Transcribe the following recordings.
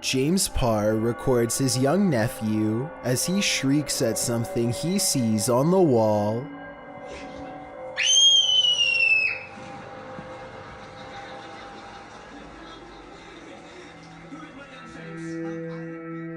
James Parr records his young nephew as he shrieks at something he sees on the wall.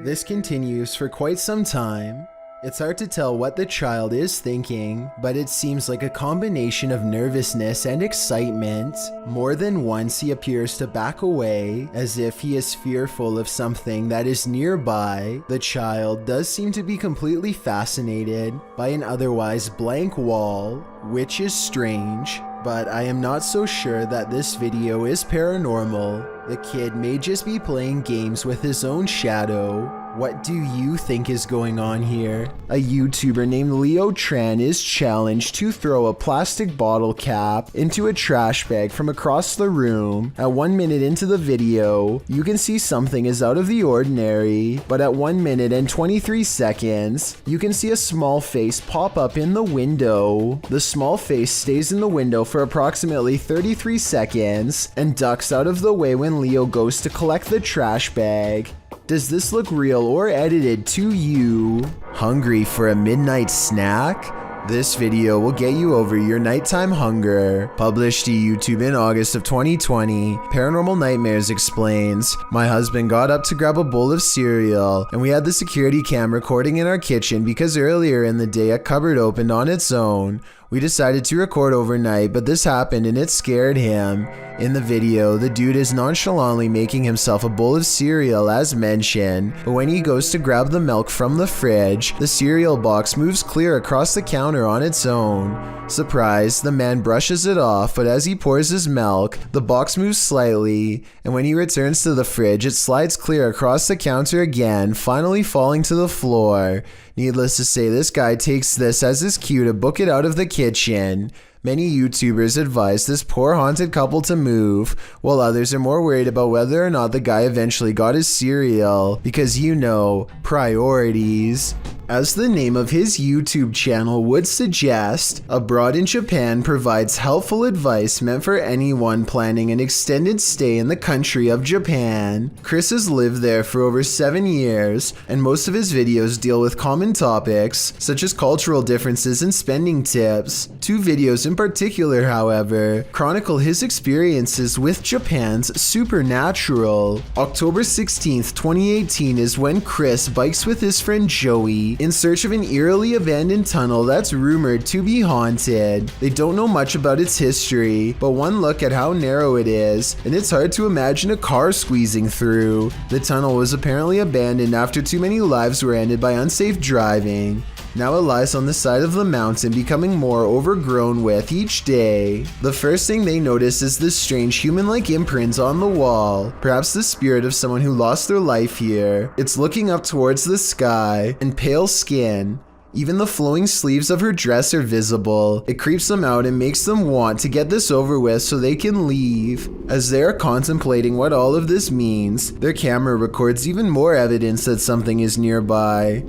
This continues for quite some time. It's hard to tell what the child is thinking, but it seems like a combination of nervousness and excitement. More than once he appears to back away, as if he is fearful of something that is nearby. The child does seem to be completely fascinated by an otherwise blank wall, which is strange, but I am not so sure that this video is paranormal. The kid may just be playing games with his own shadow. What do you think is going on here? A YouTuber named Leo Tran is challenged to throw a plastic bottle cap into a trash bag from across the room. At 1 minute into the video, you can see something is out of the ordinary, but at 1 minute and 23 seconds, you can see a small face pop up in the window. The small face stays in the window for approximately 33 seconds and ducks out of the way when Leo goes to collect the trash bag. Does this look real or edited to you? Hungry for a midnight snack? This video will get you over your nighttime hunger. Published to YouTube in August of 2020, Paranormal Nightmares explains, my husband got up to grab a bowl of cereal, and we had the security cam recording in our kitchen because earlier in the day a cupboard opened on its own. We decided to record overnight, but this happened and it scared him. In the video, the dude is nonchalantly making himself a bowl of cereal as mentioned, but when he goes to grab the milk from the fridge, the cereal box moves clear across the counter on its own. Surprised, the man brushes it off, but as he pours his milk, the box moves slightly, and when he returns to the fridge, it slides clear across the counter again, finally falling to the floor. Needless to say, this guy takes this as his cue to book it out of the kitchen. Many YouTubers advise this poor haunted couple to move, while others are more worried about whether or not the guy eventually got his cereal, because you know, priorities. As the name of his YouTube channel would suggest, Abroad in Japan provides helpful advice meant for anyone planning an extended stay in the country of Japan. Chris has lived there for over 7 years, and most of his videos deal with common topics, such as cultural differences and spending tips. 2 videos in particular, however, chronicle his experiences with Japan's supernatural. October 16th, 2018 is when Chris bikes with his friend Joey in search of an eerily abandoned tunnel that's rumored to be haunted. They don't know much about its history, but one look at how narrow it is, and it's hard to imagine a car squeezing through. The tunnel was apparently abandoned after too many lives were ended by unsafe driving. Now it lies on the side of the mountain, becoming more overgrown with each day. The first thing they notice is this strange human-like imprint on the wall, perhaps the spirit of someone who lost their life here. It's looking up towards the sky, and pale skin. Even the flowing sleeves of her dress are visible. It creeps them out and makes them want to get this over with so they can leave. As they are contemplating what all of this means, their camera records even more evidence that something is nearby.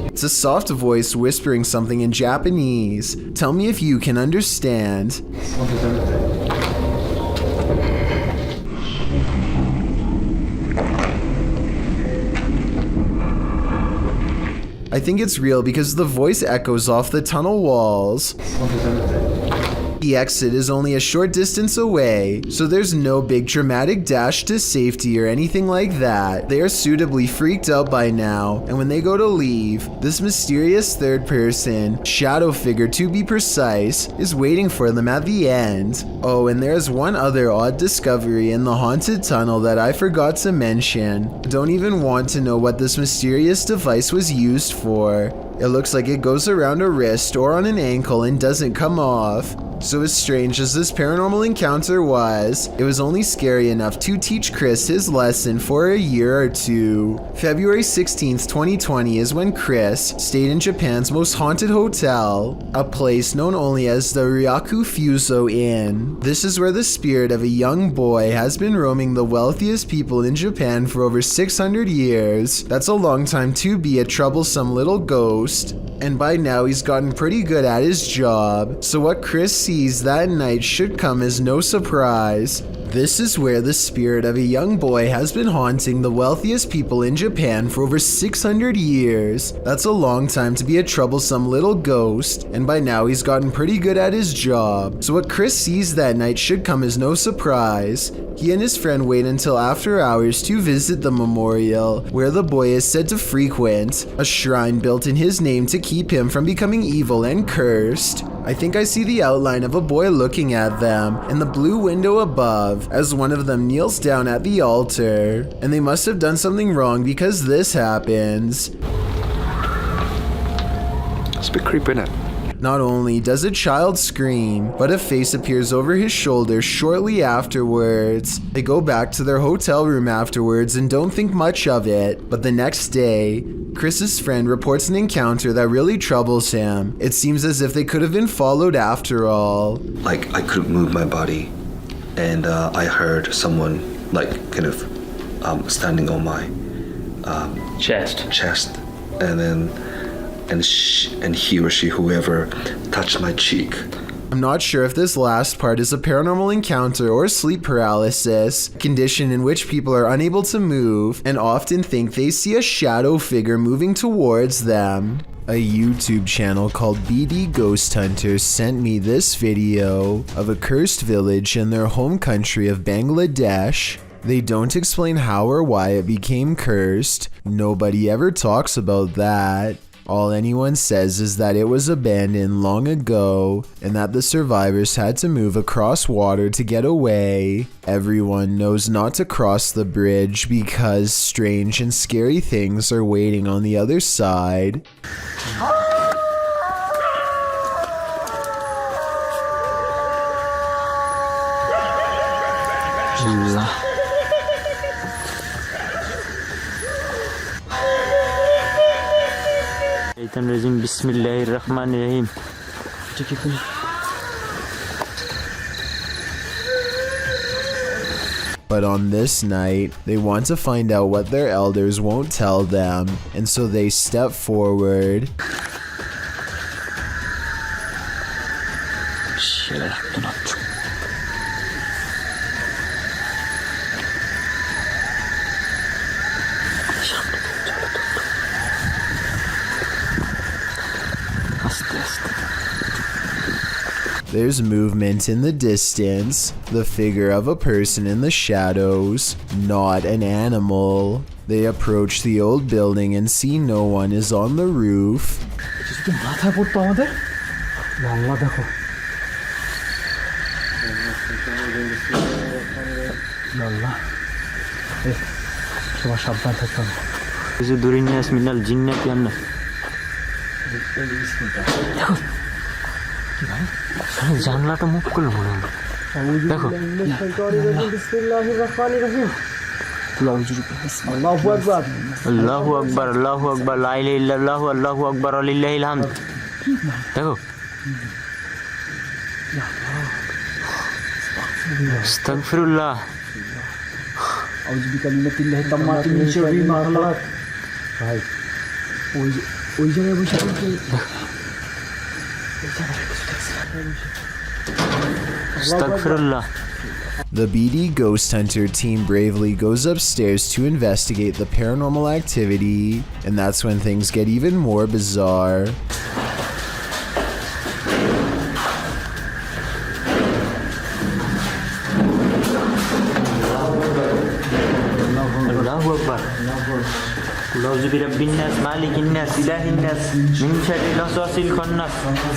It's a soft voice whispering something in Japanese. Tell me if you can understand. I think it's real because the voice echoes off the tunnel walls. The exit is only a short distance away, so there's no big dramatic dash to safety or anything like that. They are suitably freaked out by now, and when they go to leave, this mysterious third person, shadow figure to be precise, is waiting for them at the end. Oh, and there's one other odd discovery in the haunted tunnel that I forgot to mention. Don't even want to know what this mysterious device was used for. It looks like it goes around a wrist or on an ankle and doesn't come off. So as strange as this paranormal encounter was, it was only scary enough to teach Chris his lesson for a year or two. February 16th, 2020 is when Chris stayed in Japan's most haunted hotel, a place known only as the Ryaku Fuso Inn. This is where the spirit of a young boy has been roaming the wealthiest people in Japan for over 600 years. That's a long time to be a troublesome little ghost, and by now he's gotten pretty good at his job. So what Chris sees that night should come as no surprise. This is where the spirit of a young boy has been haunting the wealthiest people in Japan for over 600 years. That's a long time to be a troublesome little ghost, and by now he's gotten pretty good at his job. So what Chris sees that night should come as no surprise. He and his friend wait until after hours to visit the memorial, where the boy is said to frequent, a shrine built in his name to keep him from becoming evil and cursed. I think I see the outline of a boy looking at them in the blue window above as one of them kneels down at the altar, and they must have done something wrong because this happens. It's a bit creepy, isn't it? Not only does a child scream, but a face appears over his shoulder shortly afterwards. They go back to their hotel room afterwards and don't think much of it, but the next day, Chris's friend reports an encounter that really troubles him. It seems as if they could have been followed after all. Like, I couldn't move my body, and I heard someone like kind of standing on my chest, and then and he or she, whoever, touched my cheek. I'm not sure if this last part is a paranormal encounter or sleep paralysis, a condition in which people are unable to move and often think they see a shadow figure moving towards them. A YouTube channel called BD Ghost Hunters sent me this video of a cursed village in their home country of Bangladesh. They don't explain how or why it became cursed. Nobody ever talks about that. All anyone says is that it was abandoned long ago and that the survivors had to move across water to get away. Everyone knows not to cross the bridge because strange and scary things are waiting on the other side. Bismillahirrahmanirrahim. But on this night, they want to find out what their elders won't tell them, and so they step forward. There's movement in the distance, the figure of a person in the shadows, not an animal. They approach the old building and see no one is on the roof. জানলাটা move করলো মনে হয়। দেখো আল্লাহু আকবার আল্লাহু আকবার আল্লাহু আকবার লা ইলাহা ইল্লাল্লাহু আল্লাহু আকবার লিল্লাহিল হামদ। দেখো আস্তাগফিরুল্লাহ আউযু বিকালিমাতিল্লাহি তাম্মাতি মিন শাররি মা খালাক। ভাই ওই জায়গায় বসে The BD Ghost Hunter team bravely goes upstairs to investigate the paranormal activity, and that's when things get even more bizarre. أعوذ برب الناس مالك الناس إله الناس من شر الوسواس الخناس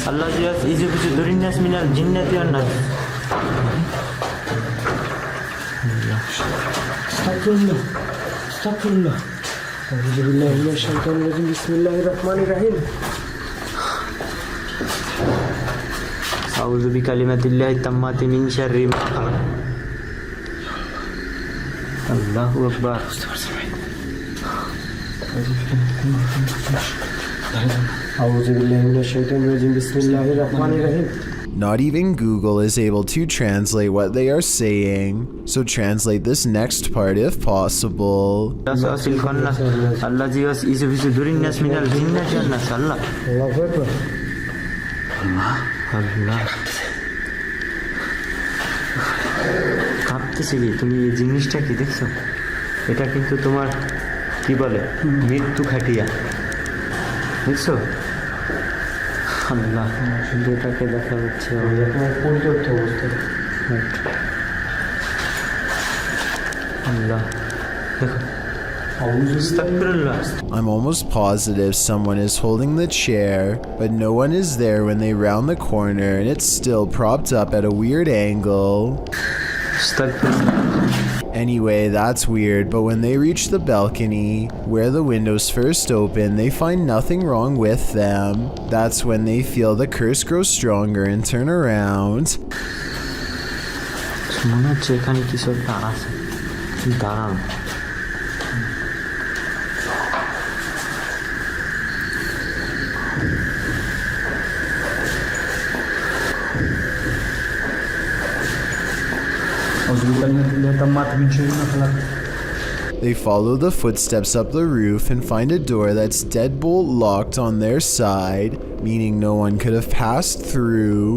الذي يوسوس في صدور الناس من الجنة والناس. Estağfurullah. Estağfurullah. Euzubillahimineşşeytanirracim. Bismillahirrahmanirrahim. Euzu bikalimatillahi tammati min şerri ma halaq. Allahu Ekber. Not even Google is able to translate what they are saying, so translate this next part if possible. ভাবতেছি কি তুমি এই জিনিসটা কি দেখছো? এটা কিন্তু তোমার কি বলে মৃত্যু খাটিয়া, দেখছো? আল্লাহ, শুধু এটাকে দেখা যাচ্ছে পরিত্যক্ত অবস্থায়। আল্লাহ দেখো, I'm almost positive someone is holding the chair, but no one is there when they round the corner and it's still propped up at a weird angle. Anyway, that's weird, but when they reach the balcony, where the windows first open, they find nothing wrong with them. That's when they feel the curse grow stronger and turn around. মনে হচ্ছে এখানে কিছু একটা আছে, দাঁড়ান। They follow the footsteps up the roof and find a door that's deadbolt locked on their side, meaning no one could have passed through.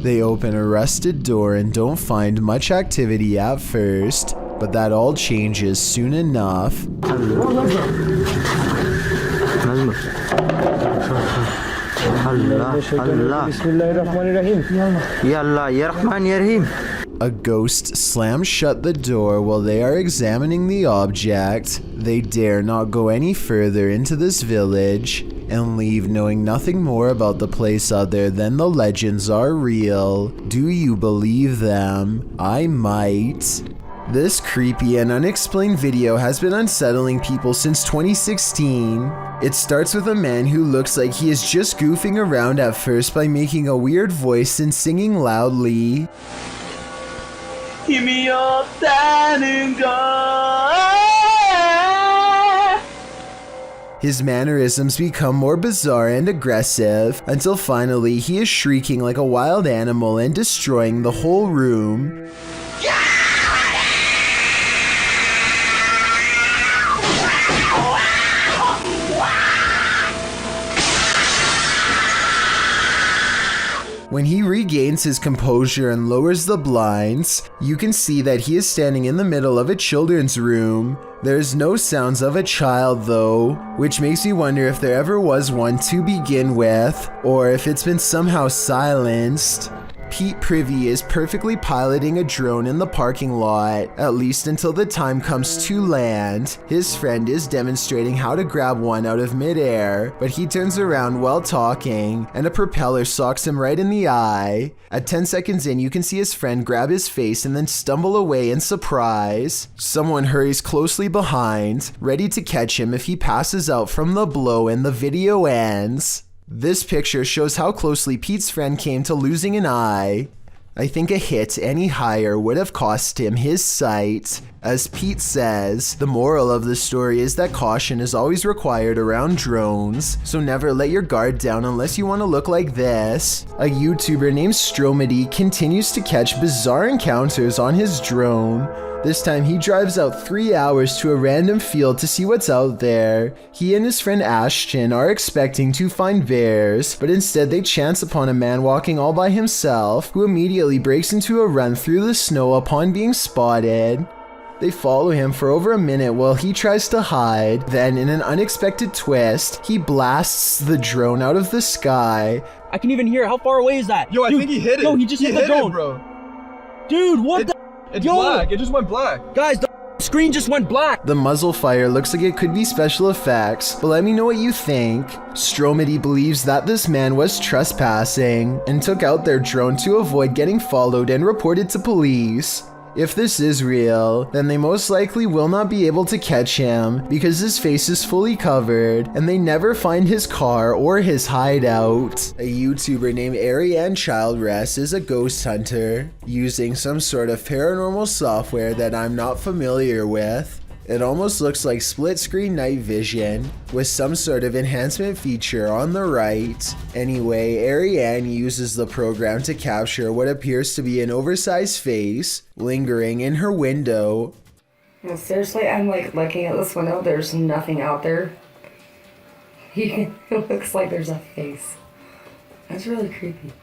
They open a rusted door and don't find much activity at first, but that all changes soon enough. A ghost slams shut the door while they are examining the object. They dare not go any further into this village and leave knowing nothing more about the place other than the legends are real. Do you believe them? I might. This creepy and unexplained video has been unsettling people since 2016. It starts with a man who looks like he is just goofing around at first by making a weird voice and singing loudly. His mannerisms become more bizarre and aggressive until finally he is shrieking like a wild animal and destroying the whole room. When he regains his composure and lowers the blinds, you can see that he is standing in the middle of a children's room. There's no sounds of a child though, which makes me wonder if there ever was one to begin with, or if it's been somehow silenced. Pete Privy is perfectly piloting a drone in the parking lot, at least until the time comes to land. His friend is demonstrating how to grab one out of midair, but he turns around while talking, and a propeller socks him right in the eye. At 10 seconds in, you can see his friend grab his face and then stumble away in surprise. Someone hurries closely behind, ready to catch him if he passes out from the blow, and the video ends. This picture shows how closely Pete's friend came to losing an eye. I think a hit any higher would have cost him his sight. As Pete says, the moral of the story is that caution is always required around drones, so never let your guard down unless you want to look like this. A YouTuber named Stromedy continues to catch bizarre encounters on his drone. This time he drives out 3 hours to a random field to see what's out there. He and his friend Ashton are expecting to find bears, but instead they chance upon a man walking all by himself, who immediately breaks into a run through the snow upon being spotted. They follow him for over a minute while he tries to hide. Then, in an unexpected twist, he blasts the drone out of the sky. I can even hear it. How far away is that? Yo, I think he hit it. Yo, he just hit the drone, bro. Dude, what the? It's Yo! black. It just went black. Guys, the screen just went black. The muzzle fire looks like it could be special effects, but let me know what you think. Stromedy believes that this man was trespassing and took out their drone to avoid getting followed and reported to police. If this is real, then they most likely will not be able to catch him because his face is fully covered and they never find his car or his hideout. A YouTuber named Ariane Childress is a ghost hunter using some sort of paranormal software that I'm not familiar with. It almost looks like split-screen night vision with some sort of enhancement feature on the right. Anyway, Ariane uses the program to capture what appears to be an oversized face lingering in her window. No, seriously, I'm like looking at this window, there's nothing out there. It looks like there's a face. That's really creepy.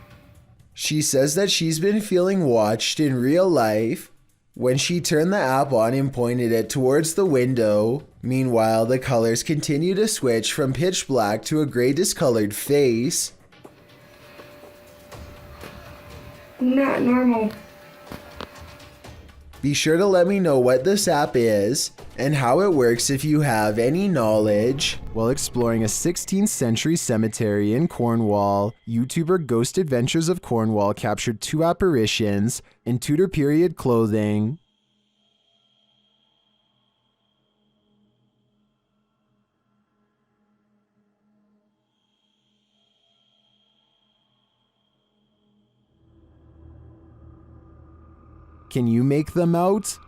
She says that she's been feeling watched in real life when she turned the app on and pointed it towards the window. Meanwhile, the colors continue to switch from pitch black to a gray discolored face. Not normal. Be sure to let me know what this app is and how it works if you have any knowledge. While exploring a 16th century cemetery in Cornwall, YouTuber Ghost Adventures of Cornwall captured 2 apparitions in Tudor period clothing. Can you make them out?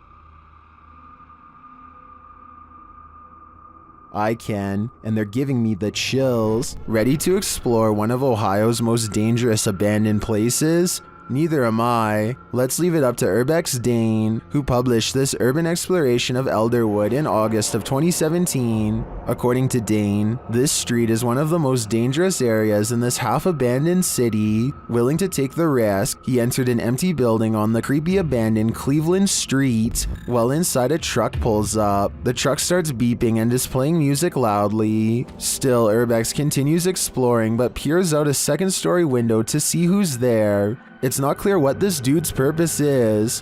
I can, and they're giving me the chills. Ready to explore one of Ohio's most dangerous abandoned places? Neither am I. Let's leave it up to Urbex Dane, who published this urban exploration of Elderwood in August of 2017. According to Dane, this street is one of the most dangerous areas in this half-abandoned city. Willing to take the risk, he entered an empty building on the creepy abandoned Cleveland Street. While inside, a truck pulls up. The truck starts beeping and displaying music loudly. Still, Urbex continues exploring but peers out a second-story window to see who's there. It's not clear what this dude's purpose is.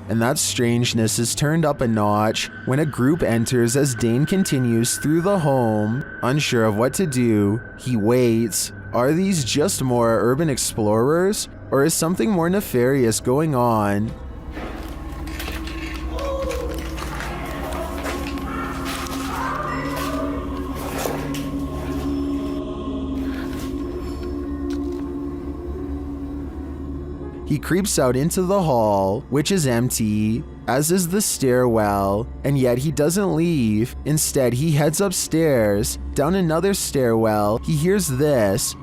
And that strangeness is turned up a notch when a group enters as Dane continues through the home. Unsure of what to do, he waits. Are these just more urban explorers, or is something more nefarious going on? He creeps out into the hall, which is empty, as is the stairwell, and yet he doesn't leave. Instead, he heads upstairs. Down another stairwell, he hears this.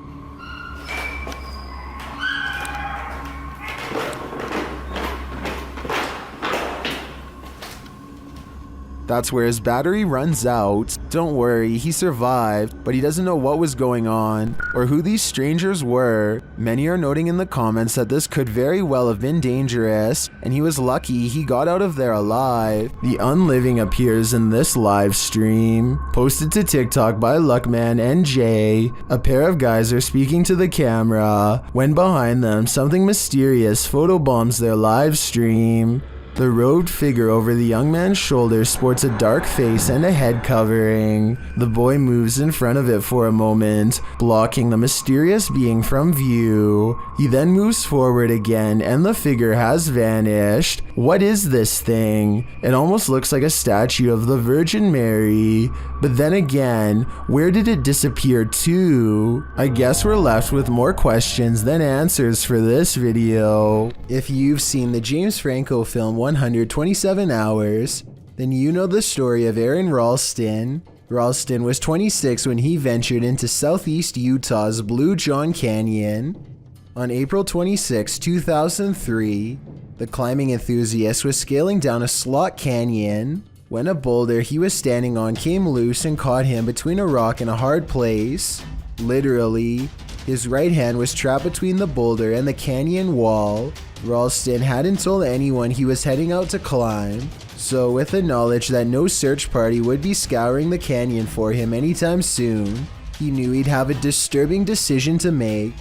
That's where his battery runs out. Don't worry, he survived, but he doesn't know what was going on or who these strangers were. Many are noting in the comments that this could very well have been dangerous, and he was lucky he got out of there alive. The Unliving appears in this live stream, posted to TikTok by Luckman and Jay. A pair of guys are speaking to the camera when behind them something mysterious photobombs their live stream. The robed figure over the young man's shoulder sports a dark face and a head covering. The boy moves in front of it for a moment, blocking the mysterious being from view. He then moves forward again and the figure has vanished. What is this thing? It almost looks like a statue of the Virgin Mary. But then again, where did it disappear to? I guess we're left with more questions than answers for this video. If you've seen the James Franco film 127 Hours, then you know the story of Aaron Ralston. Ralston was 26 when he ventured into southeast Utah's Blue John Canyon. On April 26, 2003, the climbing enthusiast was scaling down a slot canyon when a boulder he was standing on came loose and caught him between a rock and a hard place. Literally, his right hand was trapped between the boulder and the canyon wall. Ralston hadn't told anyone he was heading out to climb, so with the knowledge that no search party would be scouring the canyon for him anytime soon, he knew he'd have a disturbing decision to make.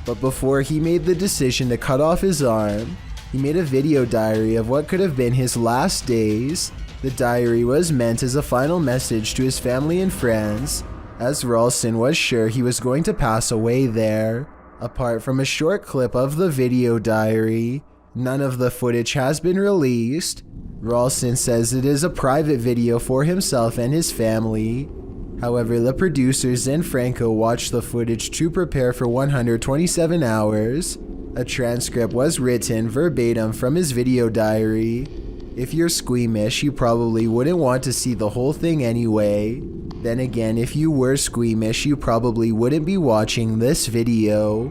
But before he made the decision to cut off his arm, he made a video diary of what could have been his last days. The diary was meant as a final message to his family and friends, as Ralston was sure he was going to pass away there. Apart from a short clip of the video diary, none of the footage has been released. Ralston says it is a private video for himself and his family. However, the producers and Franco watched the footage to prepare for 127 hours. A transcript was written verbatim from his video diary. If you're squeamish, you probably wouldn't want to see the whole thing anyway. Then again, if you were squeamish, you probably wouldn't be watching this video.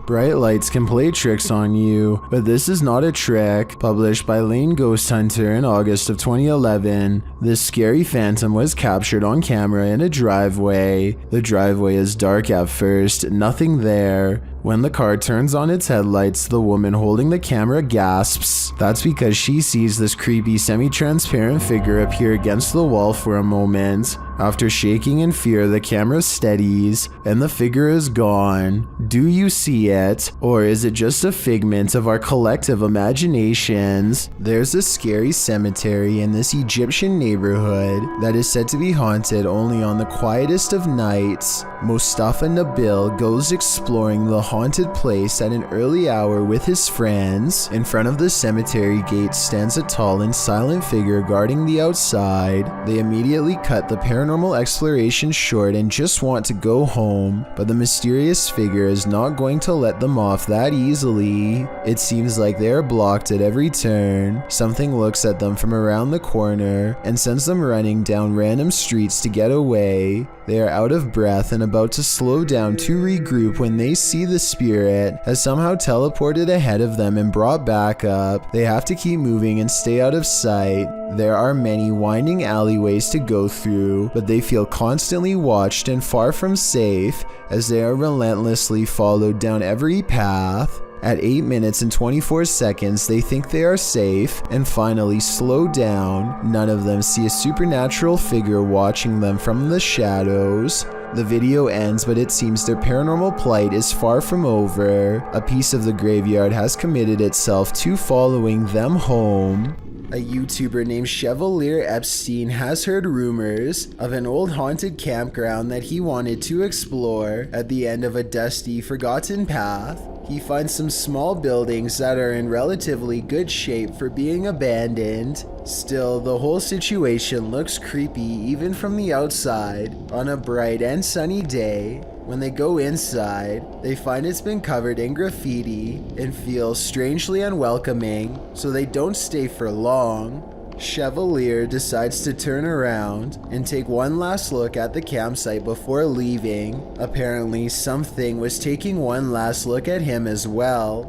Bright lights can play tricks on you, but this is not a trick. Published by Lane Ghost Hunter in August of 2011, this scary phantom was captured on camera in a driveway. The driveway is dark at first, nothing there. When the car turns on its headlights, the woman holding the camera gasps. That's because she sees this creepy semi-transparent figure appear against the wall for a moment. After shaking in fear, the camera steadies, and the figure is gone. Do you see it? Or is it just a figment of our collective imaginations? There's a scary cemetery in this Egyptian neighborhood that is said to be haunted only on the quietest of nights. Mustafa Nabil goes exploring the haunted place at an early hour with his friends. In front of the cemetery gate stands a tall and silent figure guarding the outside. They immediately cut the paranormal exploration short and just want to go home, but the mysterious figure is not going to let them off that easily. It seems like they are blocked at every turn. Something looks at them from around the corner and sends them running down random streets to get away. They are out of breath and about to slow down to regroup when they see the spirit has somehow teleported ahead of them and brought back up. They have to keep moving and stay out of sight. There are many winding alleyways to go through, but they feel constantly watched and far from safe as they are relentlessly followed down every path. At 8 minutes and 24 seconds, they think they are safe and finally slow down. None of them see a supernatural figure watching them from the shadows. The video ends, but it seems their paranormal plight is far from over. A piece of the graveyard has committed itself to following them home. A YouTuber named Chevalier Epstein has heard rumors of an old haunted campground that he wanted to explore at the end of a dusty, forgotten path. He finds some small buildings that are in relatively good shape for being abandoned. Still, the whole situation looks creepy even from the outside. On a bright and sunny day, when they go inside, they find it's been covered in graffiti and feel strangely unwelcoming, so they don't stay for long. Chevalier decides to turn around and take one last look at the campsite before leaving. Apparently, something was taking one last look at him as well.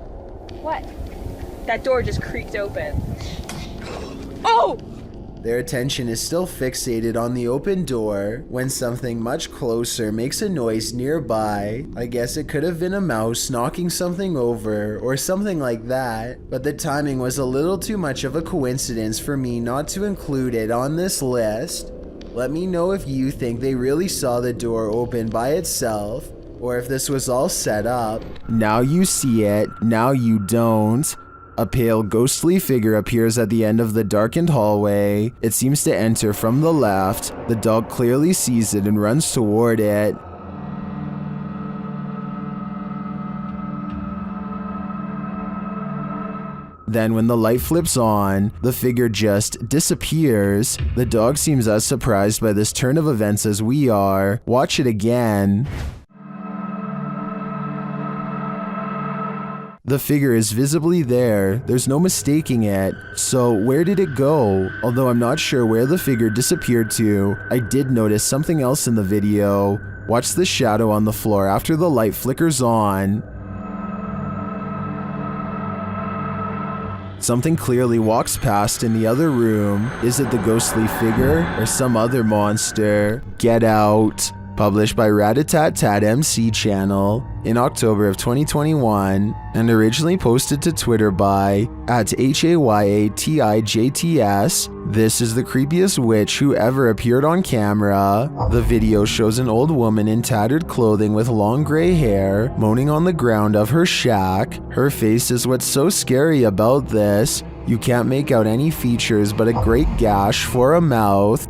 What? That door just creaked open. Oh! Their attention is still fixated on the open door when something much closer makes a noise nearby. I guess it could have been a mouse knocking something over or something like that, but the timing was a little too much of a coincidence for me not to include it on this list. Let me know if you think they really saw the door open by itself, or if this was all set up. Now you see it, now you don't. A pale, ghostly figure appears at the end of the darkened hallway. It seems to enter from the left. The dog clearly sees it and runs toward it. Then when the light flips on, the figure just disappears. The dog seems as surprised by this turn of events as we are. Watch it again. The figure is visibly there, there's no mistaking it. So where did it go? Although I'm not sure where the figure disappeared to, I did notice something else in the video. Watch the shadow on the floor after the light flickers on. Something clearly walks past in the other room. Is it the ghostly figure or some other monster? Get Out. Published by Ratatat MC channel in October of 2021 and originally posted to Twitter by @HAYATIJTS. This is the creepiest witch who ever appeared on camera. The video shows an old woman in tattered clothing with long gray hair moaning on the ground of her shack. Her face is what's so scary about this. You can't make out any features but a great gash for a mouth.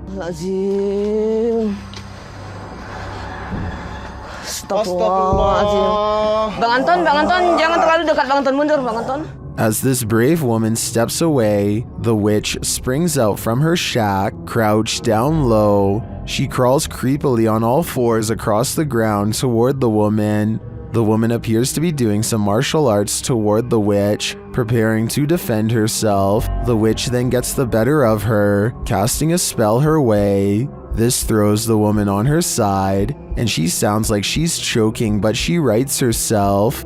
Astagfirullah. Bang Anton, jangan terlalu dekat Bang Anton, mundur Bang Anton. As this brave woman steps away, the witch springs out from her shack, crouched down low. She crawls creepily on all fours across the ground toward the woman. The woman appears to be doing some martial arts toward the witch, preparing to defend herself. The witch then gets the better of her, casting a spell her way. This throws the woman on her side, and she sounds like she's choking, but she rights herself.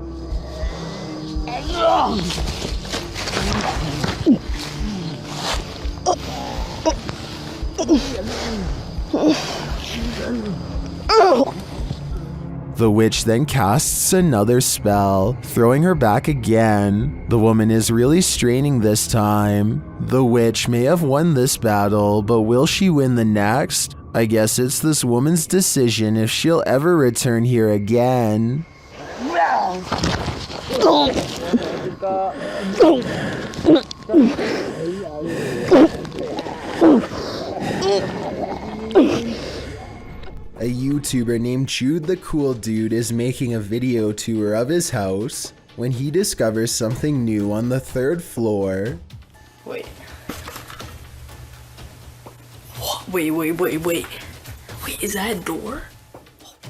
The witch then casts another spell, throwing her back again. The woman is really straining this time. The witch may have won this battle, but will she win the next? I guess it's this woman's decision if she'll ever return here again. A YouTuber named Jude the Cool Dude is making a video tour of his house when he discovers something new on the 3rd floor. Wait. Wait, is that a door?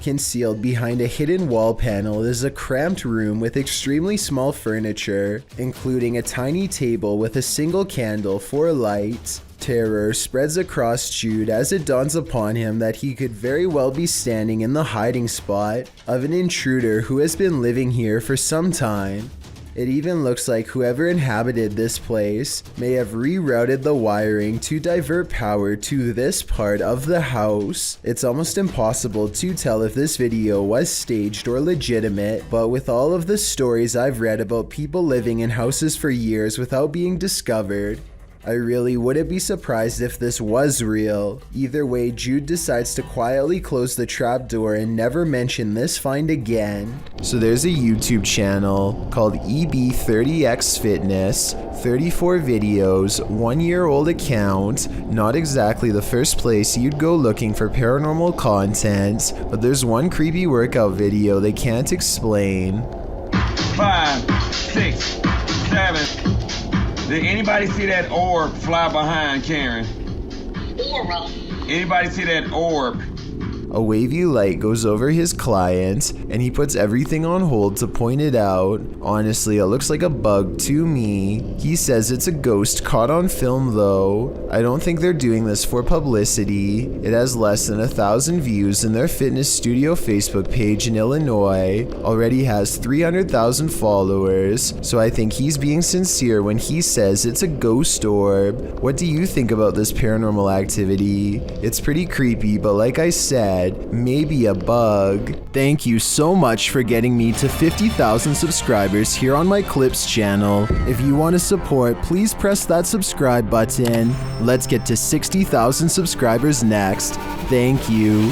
Concealed behind a hidden wall panel is a cramped room with extremely small furniture, including a tiny table with a single candle for light. Terror spreads across Jude as it dawns upon him that he could very well be standing in the hiding spot of an intruder who has been living here for some time. It even looks like whoever inhabited this place may have rerouted the wiring to divert power to this part of the house. It's almost impossible to tell if this video was staged or legitimate, but with all of the stories I've read about people living in houses for years without being discovered, I really wouldn't be surprised if this was real. Either way, Jude decides to quietly close the trapdoor and never mention this find again. So there's a YouTube channel called EB30X Fitness, 34 videos, 1-year-old account. Not exactly the first place you'd go looking for paranormal content, but there's one creepy workout video they can't explain. 5, 6, 7. Did anybody see that orb fly behind Karen? Orb. Anybody see that orb? A wavy light goes over his client, and he puts everything on hold to point it out. Honestly, it looks like a bug to me. He says it's a ghost caught on film though. I don't think they're doing this for publicity. It has less than 1,000 views, and their fitness studio Facebook page in Illinois already has 300,000 followers, so I think he's being sincere when he says it's a ghost orb. What do you think about this paranormal activity? It's pretty creepy, but like I said, maybe a bug. Thank you so much for getting me to 50,000 subscribers here on my Clips channel. If you want to support, please press that subscribe button. Let's get to 60,000 subscribers next. Thank you.